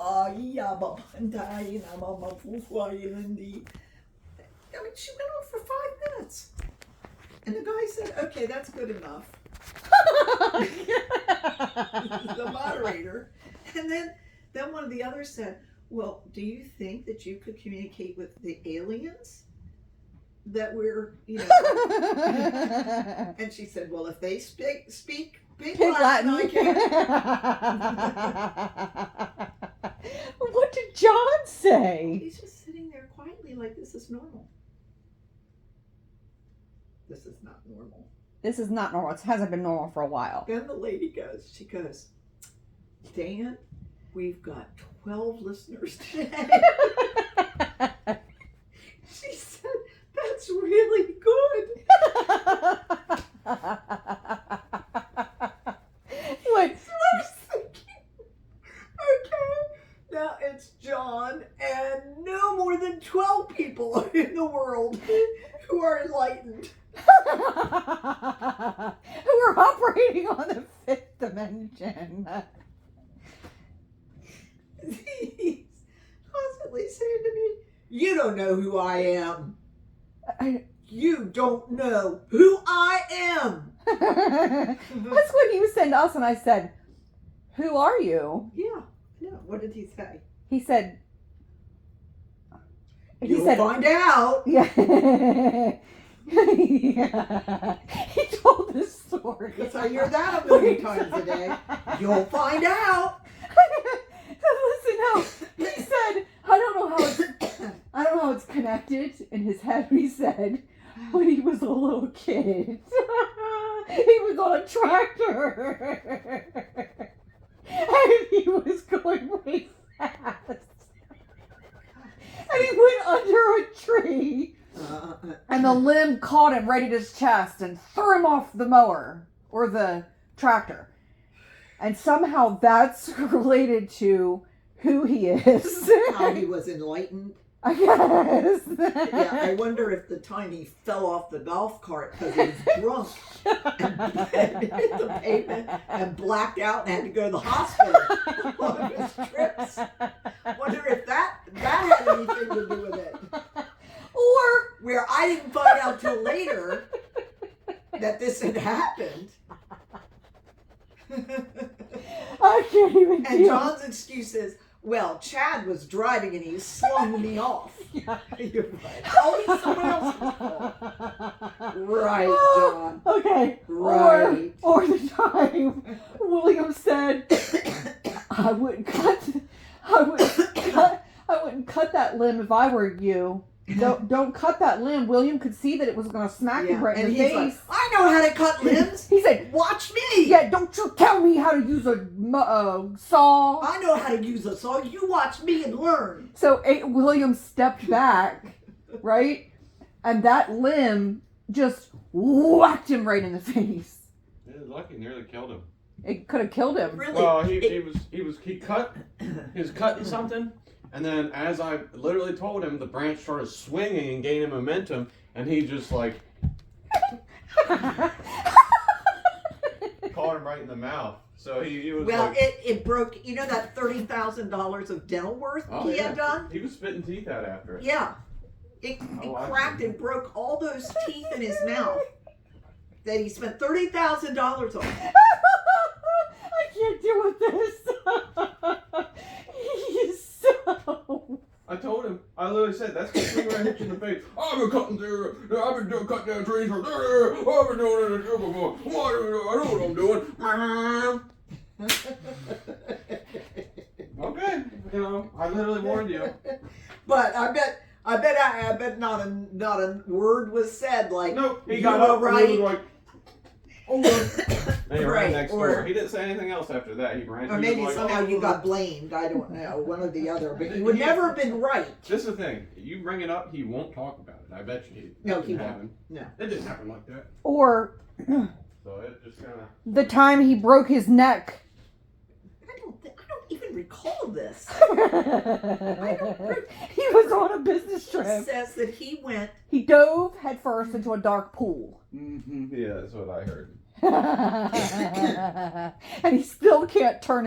yeah, Babandai, Mama Fufu, Lindy. I mean, she went on for 5 minutes. And the guy said, okay, that's good enough. The moderator. And then one of the others said, well, do you think that you could communicate with the aliens? That we're, And she said, well, if they speak Pig Latin, I can. What did John say? He's just sitting there quietly like this is normal. This is not normal. This is not normal. It hasn't been normal for a while. Then the lady goes, Dan, we've got 12 listeners today. She said, that's really good. What? So I was thinking, okay, now it's John and no more than 12 people in the world who are enlightened. Who are operating on the 5th dimension. He's constantly saying to me, you don't know who I am. You don't know who I am. That's what he was saying to us, and I said, who are you? Yeah. What did he say? He said, You'll find out. Yeah. Yeah. He told this story. Because I hear that a million times a day. You'll find out. Listen how he said, I don't know how it's connected in his head. He said when he was a little kid, he was on a tractor and he was going way fast. And he went under a tree. And the limb caught him right at his chest and threw him off the mower or the tractor. And somehow that's related to who he is. How he was enlightened. I guess. Yeah, I wonder if the time he fell off the golf cart because he was drunk and hit the pavement and blacked out and had to go to the hospital on his trips. Wonder if that had anything to do with it. Or where I didn't find out till later that this had happened. I can't even And John's excuse is, well, Chad was driving and he slung me off. Yeah. You're right. Always someone else's fault. Right, John. Okay. Right. Or the time William said, I wouldn't cut that limb if I were you. Don't cut that limb. William could see that it was going to smack him right in the face. Like, I know how to cut limbs. He said, watch me. Yeah, don't you tell me how to use a saw. I know how to use a saw. You watch me and learn. So William stepped back, right? And that limb just whacked him right in the face. It was lucky, nearly killed him. It could have killed him. Really? Well, he was cutting something. And then as I literally told him, the branch started swinging and gaining momentum, and he just like caught him right in the mouth. So he was well, like, it broke, you know that $30,000 of dental worth he had done? He was spitting teeth out after it. Yeah. It cracked and broke all those teeth in his mouth that he spent $30,000 on. I can't deal with this. He is so... I told him, I literally said, that's the thing where I hit you in the face. I've been cutting cutting down trees for there. I've been doing it before. I know what I'm doing. Okay, I literally warned you. But I bet not a word was said like. Nope, he you got were up right. and he was like, oh, and he ran Right, next door. He didn't say anything else after that. He ran. Or he maybe was like, somehow you got blamed. I don't know, one or the other. But he would never have been right. This is the thing. You bring it up, he won't talk about it. I bet you. No, he didn't won't. happen. No. It didn't happen like that. Or So it just kind of. the time he broke his neck. I don't even recall this. He was on a business It trip. says that he went. He dove headfirst into a dark pool. Mm-hmm. Yeah, that's what I heard. And he still can't turn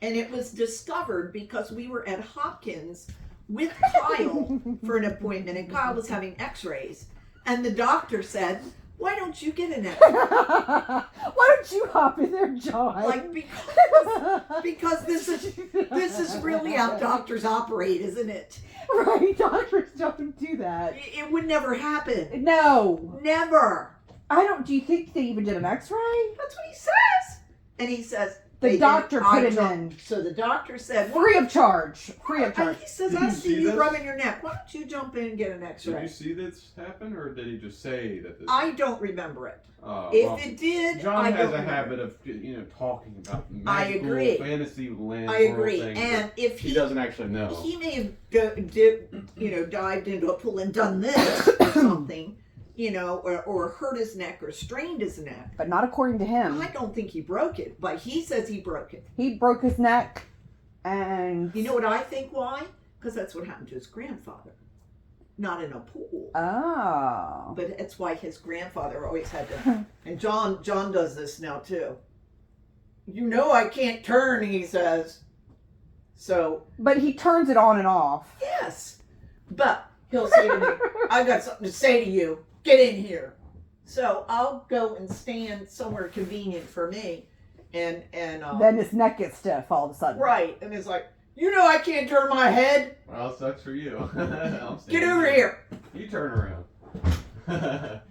And it was discovered because we were at Hopkins with Kyle for an appointment, and Kyle was having x-rays. And the doctor said, why don't you get an x-ray? Why don't you hop in there, John? Like, because this is really how doctors operate, isn't it? Right, doctors don't do that. It would never happen. No. Never. Do you think they even did an x-ray? That's what he says. And he says, The doctor put him in. So the doctor said, Free of charge. Free of and charge. he says, Did I you see see you this? rubbing your neck. Why don't you jump in and get an Did x-ray? you see this happen, or did he just say that this? I don't remember it. Well, If it did, John I has don't a remember. habit of talking about I magical agree. fantasy land. I world agree. things And that if he doesn't actually know. he may have dived into a pool and done this or something, or hurt his neck or strained his neck. But not according to him. I don't think he broke it, but he says he broke it. He broke his neck, and You know what I think why? Because that's what happened to his grandfather. Not in a pool. oh, But that's why his grandfather always had to. And John does this now too. I can't turn, he says. So, but he turns it on and off. yes. But he'll say to me, I've got something to say to you. Get in here. So I'll go and stand somewhere convenient for me. And Then his neck gets stiff all of a sudden. right. And it's like, I can't turn my head. Well, sucks for you. Get over here. You turn around.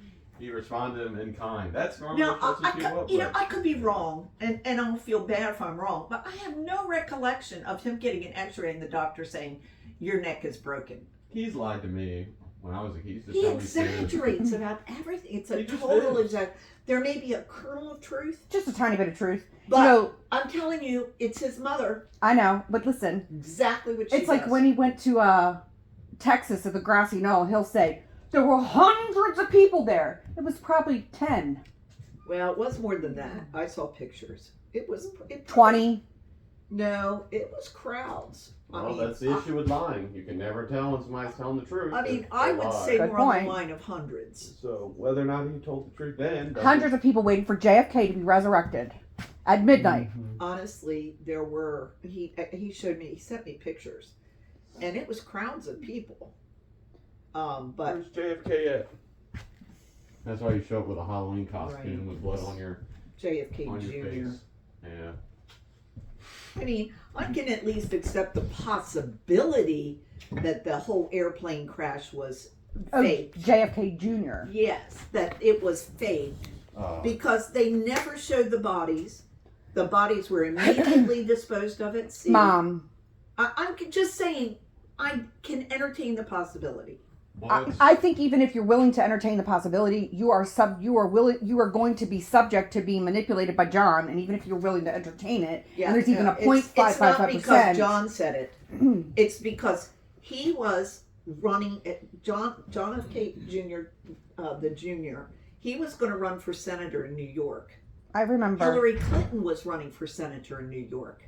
You respond to him in kind. That's normally Now, what I you up could, with. I could be wrong, and I'll feel bad if I'm wrong, but I have no recollection of him getting an x-ray and the doctor saying, your neck is broken. He's lied to me when I was a kid. He used to He tell me things. exaggerates about everything. It's a He just total did. exaggeration. There may be a kernel of truth, Just a tiny bit of truth. but I'm telling you, it's his mother. I know, but listen, Exactly what she it's like does. when he went to Texas at the grassy knoll, he'll say, there were hundreds of people there. It was probably 10, Well, it was more than that. I saw pictures. It was 20. No, it was crowds. Well, that's the issue with lying. You can never tell when somebody's telling the truth. I mean, if I they would lie. say Good more on point. the line of hundreds. So whether or not he told the truth then, doesn't- Hundreds of people waiting for JFK to be resurrected at midnight. Honestly, there were. He showed me. He sent me pictures, and it was crowds of people. But Where's JFK at? That's why you show up with a Halloween costume Right. with blood on your JFK on your Jr. face. Yeah. I mean, I can at least accept the possibility that the whole airplane crash was Oh, fake. JFK Jr. Yes, that it was fake because they never showed the bodies. The bodies were immediately disposed of at sea. Mom, I'm just saying, I can entertain the possibility. Well, I think even if you're willing to entertain the possibility, you are going to be subject to being manipulated by John, and even if you're willing to entertain it, and there's even a It's not because 0.555%. John said it. It's because he was running at John F. K. Jr. The junior. He was going to run for senator in New York. I remember. Hillary Clinton was running for senator in New York,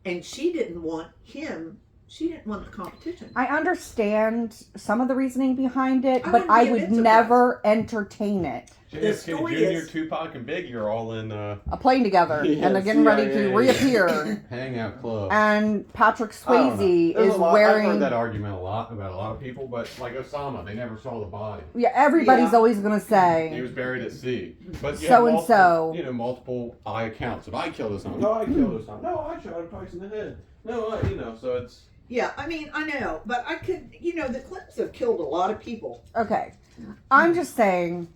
and she didn't want him. She didn't want the competition. I understand some of the reasoning behind it, I but wouldn't I be a would bit surprised. never entertain it. The JFK story Jr., is- Tupac, and Biggie are all in A plane together, Yeah, and they're getting ready to CIA. reappear. Hangout Club. And Patrick I don't know. Swayze There's is a lot, I've wearing. heard that argument a lot about a lot of people, but like Osama, they never saw the body. Yeah, everybody's Yeah. always gonna He say was buried at sea. But you So have and so. multiple eye accounts. If I killed Osama, no, I killed Osama. No, I shot him twice in the head. No, so it's. Yeah, I mean, I know, but I could, the Clintons have killed a lot of people. okay. I'm just saying.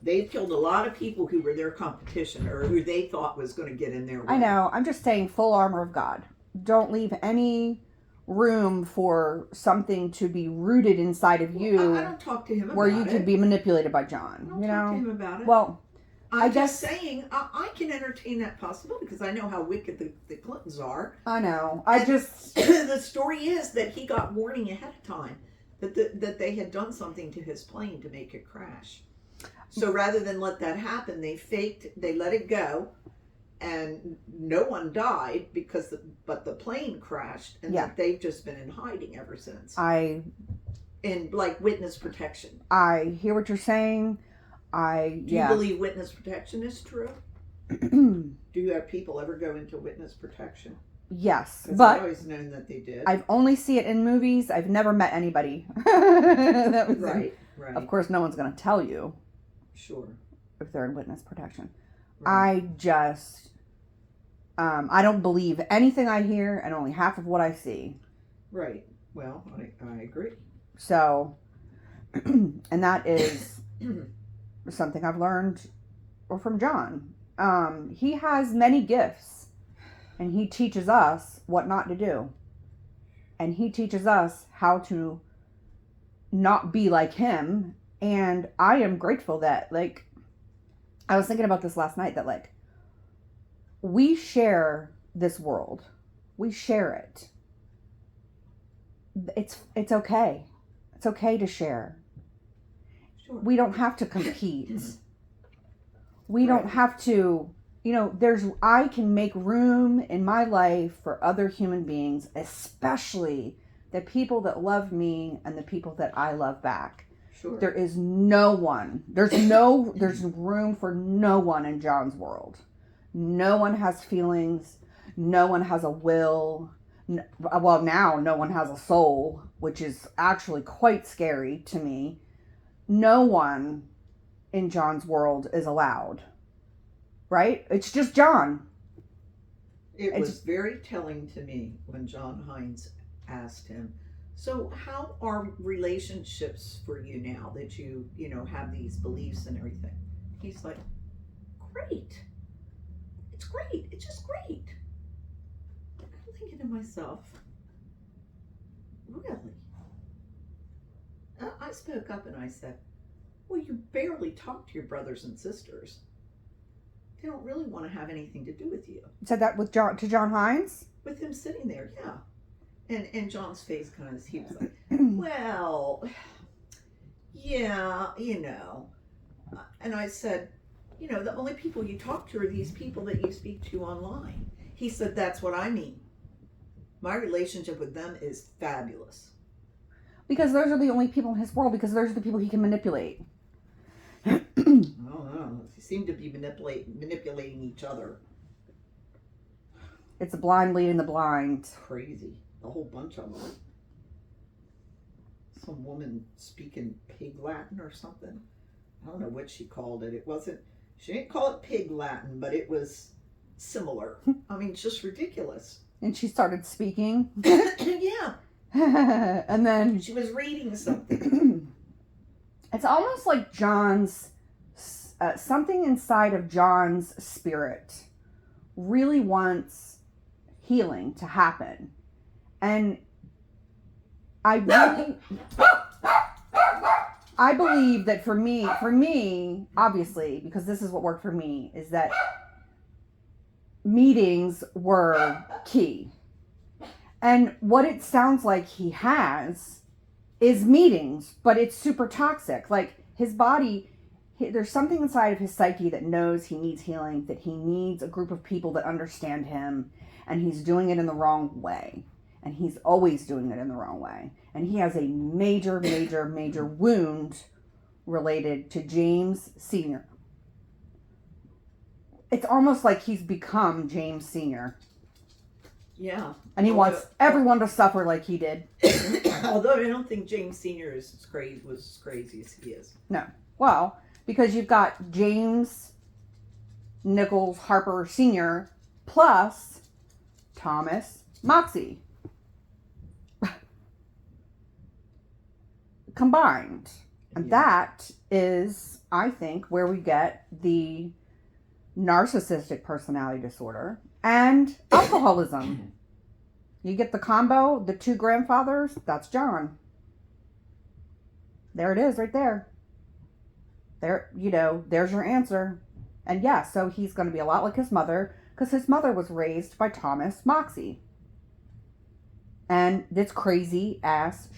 They've killed a lot of people who were their competition or who they thought was going to get in their way. I know. I'm just saying, full armor of God. Don't leave any room for something to be rooted inside of you, I don't talk to him about where you it. could be manipulated by I John. don't You talk to know. him about it. Well, I'm I just guess- saying I can entertain that possibility because I know how wicked the Clintons are. I know. I just. The story is that he got warning ahead of time that they had done something to his plane to make it crash. So rather than let that happen, they let it go, and no one died but the plane crashed, and Yeah. that they've just been in hiding ever since. I In like witness protection. hear what you're saying. Do you believe witness protection is true? Do you have people ever go into witness protection? Yes, 'Cause I've but always known that they did. I've only seen it in movies. I've never met anybody. That was right. Of course, no one's going to tell you Sure. if they're in witness protection. Right. I just, I don't believe anything I hear and only half of what I see. Right. Well, I agree. So, and that is something I've learned from John. He has many gifts, and he teaches us what not to do. And he teaches us how to not be like him. And I am grateful that, like, I was thinking about this last night, that, like, we share this world. We share it. It's okay. It's okay to share. Sure. We don't have to compete. We don't have to, I can make room in my life for other human beings, especially the people that love me and the people that I love back. Sure. There is no one. There's room for no one in John's world. No one has feelings. No one has a will. Well, now no one has a soul, which is actually quite scary to me. No one in John's world is allowed. Right? It's just John. It was very telling to me when John Hines asked him, so how are relationships for you now that you have these beliefs and everything? He's like, great. It's great. It's just great. And I'm thinking to myself, really? I spoke up and I said, well, you barely talk to your brothers and sisters. They don't really want to have anything to do with you. Said that to John Hines? With him sitting there, yeah. And John's face kind of, he was like, well, yeah, And I said, the only people you talk to are these people that you speak to online. He said, that's what I mean. My relationship with them is fabulous. Because those are the only people in his world, because those are the people he can manipulate. I don't know. They seem to be manipulating each other. It's the blind leading the blind. It's crazy. A whole bunch of them. Some woman speaking pig Latin or something. I don't know what she called it. She didn't call it pig Latin, but it was similar. I mean, it's just ridiculous. And she started speaking. Yeah. And then she was reading something. It's almost like John's, something inside of John's spirit really wants healing to happen. And I believe that for me, obviously, because this is what worked for me, is that meetings were key. And what it sounds like he has is meetings, but it's super toxic. Like, his body, there's something inside of his psyche that knows he needs healing, that he needs a group of people that understand him, and he's doing it in the wrong way. And he's always doing it in the wrong way. And he has a major, major, major wound related to James Sr. It's almost like he's become James Sr. Yeah. And he wants everyone to suffer like he did. Although I don't think James Sr. was as crazy as he is. No. Well, because you've got James Nichols Harper Sr. plus Thomas Moxie. Combined. And that is, I think, where we get the narcissistic personality disorder and alcoholism. You get the combo, the two grandfathers, that's John. There it is, right there. There, there's your answer. And yeah, so he's going to be a lot like his mother, because his mother was raised by Thomas Moxie. And this crazy ass